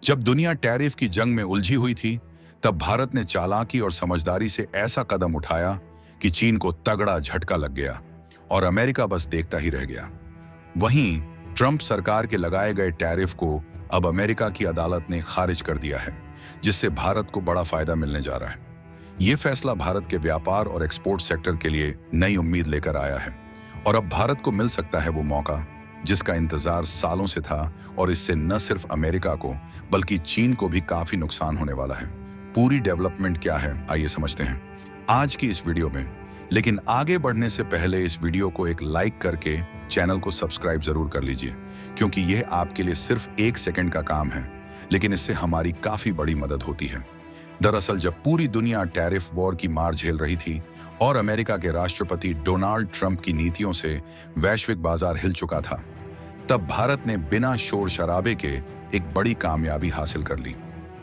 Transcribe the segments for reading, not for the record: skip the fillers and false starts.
जब दुनिया टैरिफ की जंग में उलझी हुई थी, तब भारत ने चालाकी और समझदारी से ऐसा कदम उठाया कि चीन को तगड़ा झटका लग गया और अमेरिका बस देखता ही रह गया। वहीं ट्रंप सरकार के लगाए गए टैरिफ को अब अमेरिका की अदालत ने खारिज कर दिया है, जिससे भारत को बड़ा फायदा मिलने जा रहा है। ये फैसला भारत के व्यापार और एक्सपोर्ट सेक्टर के लिए नई उम्मीद लेकर आया है और अब भारत को मिल सकता है वो मौका जिसका इंतजार सालों से था, और इससे न सिर्फ अमेरिका को बल्कि चीन को भी काफी नुकसान होने वाला है। पूरी डेवलपमेंट क्या है, आइए समझते हैं आज की इस वीडियो में। लेकिन आगे बढ़ने से पहले इस वीडियो को एक लाइक करके चैनल को सब्सक्राइब जरूर कर लीजिए, क्योंकि यह आपके लिए सिर्फ 1 सेकंड का काम है, लेकिन इससे हमारी काफी बड़ी मदद होती है। दरअसल जब पूरी दुनिया टैरिफ वॉर की मार झेल रही थी और अमेरिका के राष्ट्रपति डोनाल्ड ट्रंप की नीतियों से वैश्विक बाजार हिल चुका था, तब भारत ने बिना शोर शराबे के एक बड़ी कामयाबी हासिल कर ली।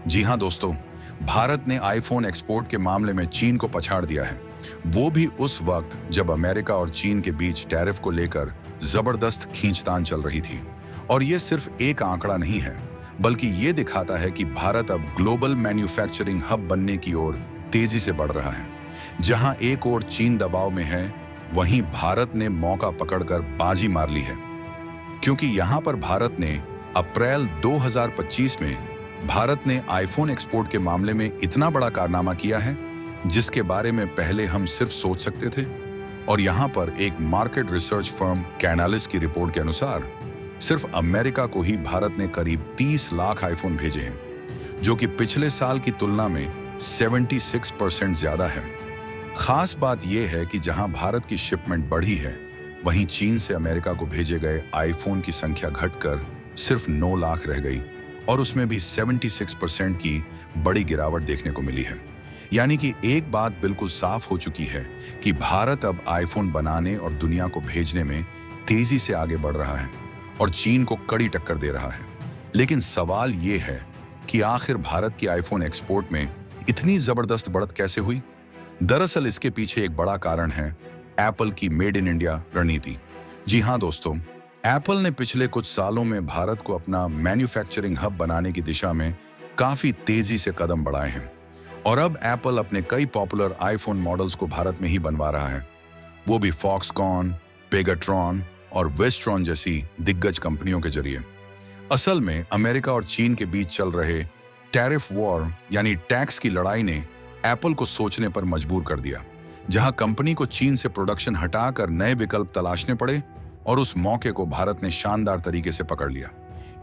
जी हां दोस्तों, भारत ने आईफोन एक्सपोर्ट के मामले में चीन को पछाड़ दिया है, वो भी उस वक्त जब अमेरिका और चीन के बीच टैरिफ को लेकर जबरदस्त खींचतान चल रही थी। और ये सिर्फ एक आंकड़ा नहीं है, बल्कि ये दिखाता है कि भारत अब ग्लोबल मैन्युफैक्चरिंग हब बनने की ओर तेजी से बढ़ रहा है। जहां एक ओर चीन दबाव में है, वहीं भारत ने मौका पकड़कर बाजी मार ली है, क्योंकि यहां पर भारत ने अप्रैल 2025 में भारत ने आईफोन एक्सपोर्ट के मामले में इतना बड़ा कारनामा किया है जिसके बारे में पहले हम सिर्फ सोच सकते थे। और यहां पर एक मार्केट रिसर्च फर्म कैनालिस्ट की रिपोर्ट के अनुसार सिर्फ अमेरिका को ही भारत ने करीब 30 लाख आईफोन भेजे हैं, जो कि पिछले साल की तुलना में 76% ज्यादा है। खास बात यह है कि जहां भारत की शिपमेंट बढ़ी है, वहीं चीन से अमेरिका को भेजे गए आईफोन की संख्या घटकर सिर्फ 9 लाख रह गई, और उसमें भी 76% की बड़ी गिरावट देखने को मिली है। यानी कि एक बात बिल्कुल साफ हो चुकी है कि भारत अब आईफोन बनाने और दुनिया को भेजने में तेजी से आगे बढ़ रहा है और चीन को कड़ी टक्कर दे रहा है। लेकिन सवाल ये है कि आखिर भारत की आईफोन एक्सपोर्ट में इतनी जबरदस्त बढ़त कैसे हुई? दरअसल इसके पीछे एक बड़ा कारण है एप्पल की मेड इन इंडिया रणनीति। जी हाँ दोस्तों, एप्पल ने पिछले कुछ सालों में भारत को अपना मैन्युफैक्चरिंग हब बनाने की दिशा में काफी तेजी से कदम बढ़ाए हैं, और अब एप्पल अपने कई पॉपुलर आईफोन मॉडल्स को भारत में ही बनवा रहा है, वो भी फॉक्सकॉन, पेगाट्रॉन और वेस्ट्रॉन जैसी दिग्गज कंपनियों के जरिए। असल में अमेरिका और चीन के बीच चल रहे टैरिफ वॉर यानी टैक्स की लड़ाई ने एप्पल को सोचने पर मजबूर कर दिया, जहां कंपनी को चीन से प्रोडक्शन हटाकर नए विकल्प तलाशने पड़े, और उस मौके को भारत ने शानदार तरीके से पकड़ लिया।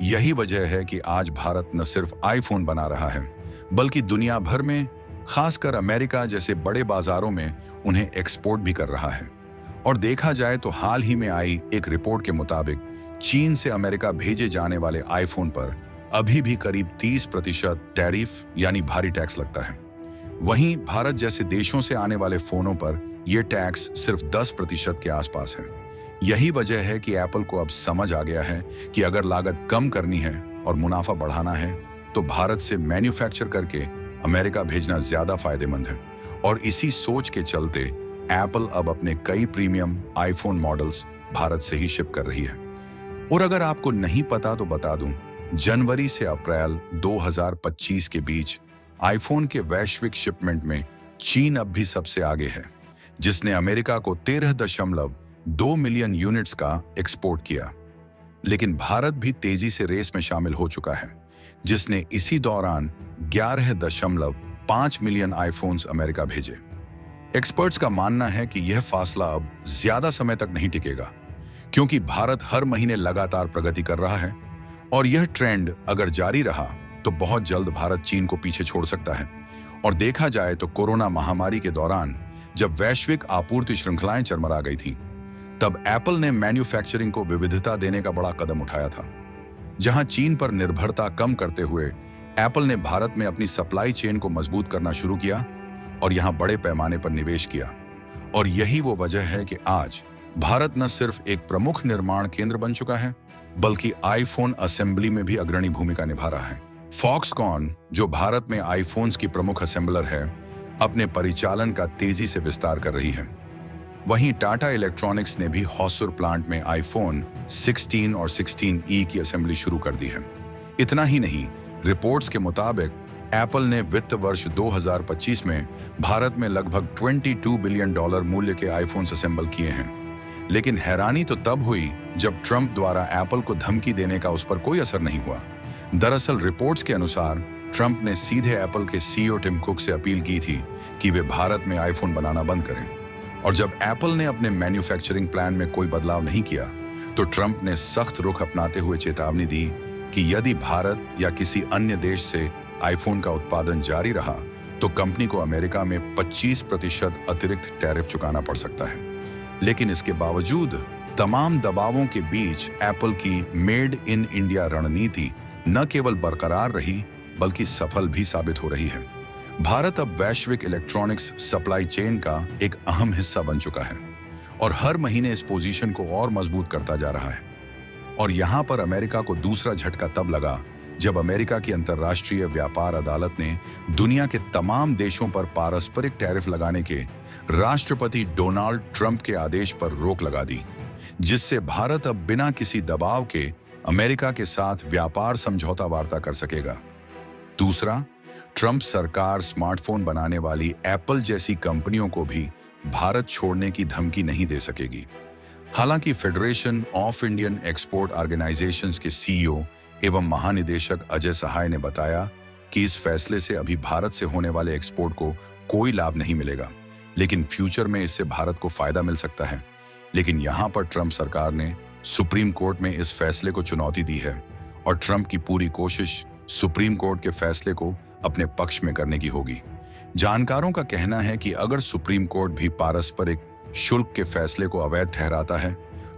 यही वजह है कि आज भारत न सिर्फ आईफोन बना रहा है, बल्कि दुनिया भर में, खासकर अमेरिका जैसे बड़े बाजारों में, उन्हें एक्सपोर्ट भी कर रहा है। और देखा जाए तो हाल ही में आई एक रिपोर्ट के मुताबिक चीन से अमेरिका भेजे जाने वाले आईफोन पर अभी भी करीब 30% टैरिफ यानी भारी टैक्स लगता है। वहीं भारत जैसे देशों से आने वाले फोनों पर यह टैक्स सिर्फ 10% के आसपास है। यही वजह है कि एप्पल को अब समझ आ गया है कि अगर लागत कम करनी है और मुनाफा बढ़ाना है, तो भारत से मैन्युफैक्चर करके अमेरिका भेजना ज्यादा फायदेमंद है। और इसी सोच के चलते एप्पल अब अपने कई प्रीमियम आईफोन मॉडल्स भारत से ही शिप कर रही है। और अगर आपको नहीं पता तो बता दूं, जनवरी से अप्रैल 2025 के बीच आईफोन के वैश्विक शिपमेंट में चीन अब भी सबसे आगे है, जिसने अमेरिका को 13.2 मिलियन यूनिट्स का एक्सपोर्ट किया। लेकिन भारत भी तेजी से रेस में शामिल हो चुका है, जिसने इसी दौरान 11.5 मिलियन आईफोन्स अमेरिका भेजे। एक्सपर्ट्स का मानना है कि यह फासला अब ज्यादा समय तक नहीं टिकेगा, क्योंकि भारत हर महीने लगातार प्रगति कर रहा है, और यह ट्रेंड अगर जारी रहा तो बहुत जल्द भारत चीन को पीछे छोड़ सकता है। और देखा जाए तो कोरोना महामारी के दौरान जब वैश्विक आपूर्ति श्रृंखलाएं चरमरा गई थीं, तब एप्पल ने मैन्युफैक्चरिंग को विविधता देने का बड़ा कदम उठाया था। जहां चीन पर निर्भरता कम करते हुए एप्पल ने भारत में अपनी सप्लाई चेन को मजबूत करना शुरू किया और यहां बड़े पैमाने पर निवेश किया। और यही वो वजह है कि आज भारत न सिर्फ एक प्रमुख निर्माण केंद्र बन चुका है, बल्कि आईफोन असेंबली में भी अग्रणी भूमिका निभा रहा है। फॉक्सकॉन, जो भारत में आईफोन्स की प्रमुख असेंबलर है, अपने परिचालन का तेजी से विस्तार कर रही है। वहीं टाटा इलेक्ट्रॉनिक्स ने भी होसुर प्लांट में आईफोन 16 और 16E की असेंबली शुरू कर दी है। इतना ही नहीं, रिपोर्ट्स के मुताबिक एप्पल ने वित्त वर्ष 2025 में भारत में लगभग $22 बिलियन मूल्य के आईफोन्स असेंबल किए हैं। लेकिन हैरानी तो तब हुई जब ट्रंप द्वारा एप्पल को धमकी देने का उस पर कोई असर नहीं हुआ। दरअसल रिपोर्ट्स के अनुसार ट्रंप ने सीधे एप्पल के सीईओ टिम कुक से अपील की थी कि वे भारत में आईफोन बनाना बंद करें। और जब एप्पल ने अपने मैन्युफैक्चरिंग प्लान में कोई बदलाव नहीं किया तो ट्रंप ने सख्त रुख अपनाते हुए चेतावनी दी कि यदि भारत या किसी अन्य देश से आईफोन का उत्पादन जारी रहा तो कंपनी को अमेरिका में 25% अतिरिक्त टैरिफ चुकाना पड़ सकता है। लेकिन इसके बावजूद तमाम दबावों के बीच एप्पल की मेड इन इंडिया रणनीति न केवल बरकरार रही बल्कि सफल भी साबित हो रही है। भारत अब वैश्विक इलेक्ट्रॉनिक्स सप्लाई चेन का एक अहम हिस्सा बन चुका है और हर महीने इस पोजीशन को और मजबूत करता जा रहा है। और यहां पर अमेरिका को दूसरा झटका तब लगा जब अमेरिका की अंतर्राष्ट्रीय व्यापार अदालत ने दुनिया के तमाम देशों पर पारस्परिक टैरिफ लगाने के राष्ट्रपति डोनाल्ड ट्रंप के आदेश पर रोक लगा दी, जिससे भारत अब बिना किसी दबाव के अमेरिका के साथ व्यापार समझौता वार्ता कर सकेगा। दूसरा, ट्रंप सरकार स्मार्टफोन बनाने वाली एप्पल जैसी कंपनियों को भी भारत छोड़ने की धमकी नहीं दे सकेगी। हालांकि federation of Indian export organisations के सीईओ एवं महानिदेशक अजय सहाय ने बताया कि इस फैसले से अभी भारत से होने वाले एक्सपोर्ट को कोई लाभ नहीं मिलेगा, लेकिन फ्यूचर में इससे भारत को फायदा मिल सकता है। लेकिन यहां पर ट्रंप सरकार ने सुप्रीम कोर्ट में इस फैसले को चुनौती दी है और ट्रंप की पूरी कोशिश सुप्रीम कोर्ट के फैसले को अपने पक्ष में करने की होगी। जानकारों का कहना है कि अगर सुप्रीम कोर्ट भी पारस्परिक शुल्क के फैसले को अवैध ठहराता है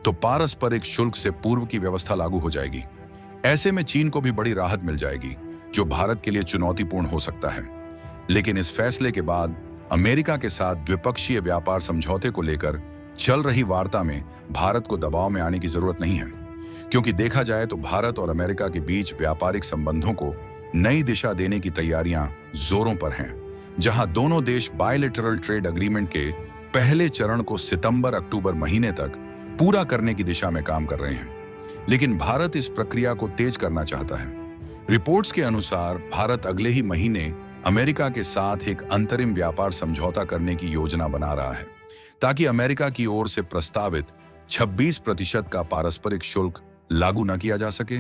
तो पारस्परिक शुल्क से पूर्व की व्यवस्था लागू हो जाएगी। ऐसे में चीन को भी बड़ी राहत मिल जाएगी, जो भारत के लिए चुनौतीपूर्ण हो सकता है। लेकिन इस फैसले के बाद अमेरिका के साथ द्विपक्षीय व्यापार समझौते को लेकर चल रही वार्ता में भारत को दबाव में आने की जरूरत नहीं है, क्योंकि देखा जाए तो भारत और अमेरिका के बीच व्यापारिक संबंधों को नई दिशा देने की तैयारियां जोरों पर हैं, जहां दोनों देश बायलैटरल ट्रेड एग्रीमेंट के पहले चरण को सितंबर-अक्टूबर महीने तक पूरा करने की दिशा में काम कर रहे हैं। लेकिन भारत इस प्रक्रिया को तेज करना चाहता है। रिपोर्ट्स के अनुसार भारत अगले ही महीने अमेरिका के साथ एक अंतरिम व्यापार समझौता करने की योजना बना रहा है, ताकि अमेरिका की ओर से प्रस्तावित 26% का पारस्परिक शुल्क लागू न किया जा सके।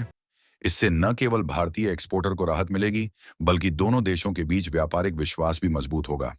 इससे न केवल भारतीय एक्सपोर्टर को राहत मिलेगी, बल्कि दोनों देशों के बीच व्यापारिक विश्वास भी मजबूत होगा।